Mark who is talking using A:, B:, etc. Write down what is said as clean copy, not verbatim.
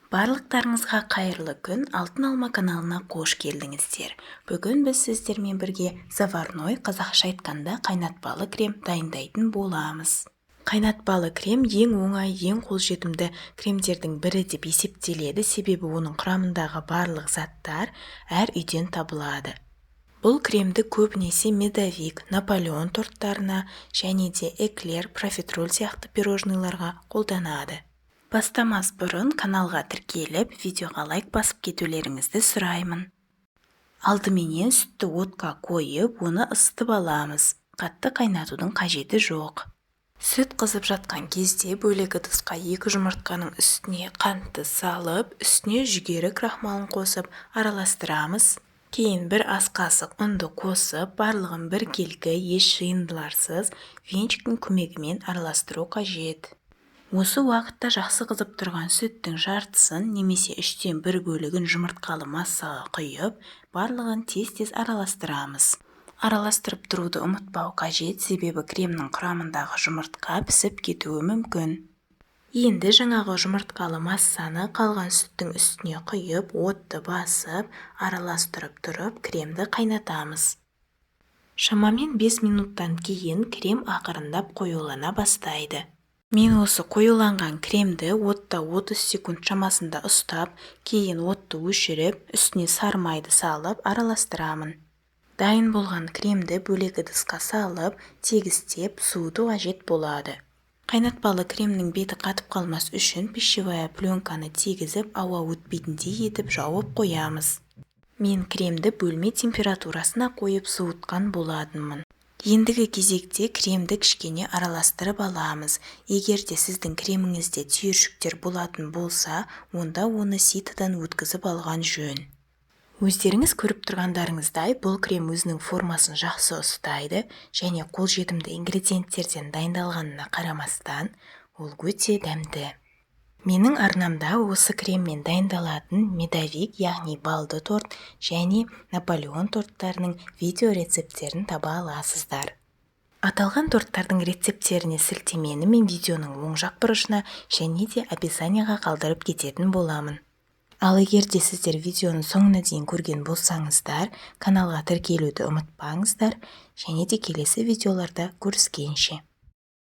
A: Барлықтарыңызға қайырлы күн, Алтын алма каналына қош келдіңіздер. Бүгін біз сіздермен бірге заварной, қазақша айтқанда қайнатпалы крем дайындайтын боламыз. Қайнатпалы крем ең оңай, ең қолжетімді кремдердің бірі деп есептеледі, себебі оның құрамындағы барлық заттар әр үйден табылады. Бұл кремді көбінесе медовик, Наполеон торттарына және де эклер, профитроль сияқты пирожныйларға қолданады. Бастамас бұрын каналға тіркеліп, видеоға лайк басып кетулеріңізді сұраймын. Алдыменен сүтті отқа қойып, оны ысытып аламыз. Қатты қайнатудың қажеті жоқ. Сүт қызып жатқан кезде бөлек ыдысқа 2 жұмыртқаның үстіне қантты салып, үстіне жүгері крахмалын қосып араластырамыз. Кейін бір ас қасық ұнды қосып, барлығын біркелкі еш жиындыларсыз венчиктің көмегімен араластыру қажет. Осы уақытта жақсы қызып тұрған сүттің жартысын немесе 3/4 бөлігін жұмыртқалы массаға құйып, барлығын тез-тез араластырамыз. Араластырып тұруды ұмытпау қажет, себебі кремнің құрамындағы жұмыртқа пісіп кетуі мүмкін. Енді жаңағы жұмыртқалы массаны қалған сүттің үстіне құйып, отты басып, араластырып тұрып, кремді қайнатамыз. Шамамен 5 минуттан кейін крем ақырындап қоюлана бастайды. Мен осы қоюланған кремді отта 30 секунд шамасында ұстап, кейін отты өшіріп, үстіне сары майды салып араластырамын. Дайын болған кремді бөлек ыдысқа салып, тегістеп, суыту қажет болады. Қайнатпалы кремнің беті қатып қалмас үшін пищевая пленканы тегізіп, ауа өтпейтіндей етіп жауып қоямыз. Мен кремді бөлме температурасына қойып суытқан болатынмын. Ендігі кезекте кремді кішкене араластырып аламыз. Егер де сіздің креміңізде түйіршіктер болатын болса, онда оны ситадан өткізіп алған жөн. Өздеріңіз көріп тұрғандарыңыздай, бұл крем өзінің формасын жақсы ұстайды және қолжетімді ингредиенттерден дайындалғанына қарамастан, ол өте дәмді. Менің арнамда осы креммен дайындалатын медовик, яғни балды торт және Наполеон торттарының видео рецепттерін таба аласыздар. Аталған торттардың рецепттеріне сілтемені мен видеоның оң жақ бұрышына және де описанияға қалдырып кететін боламын. Ал егер де сіздер видеоның соңына дейін көрген болсаңыздар, каналға тіркелуді ұмытпаңыздар және де келесі видеоларда көріскенше.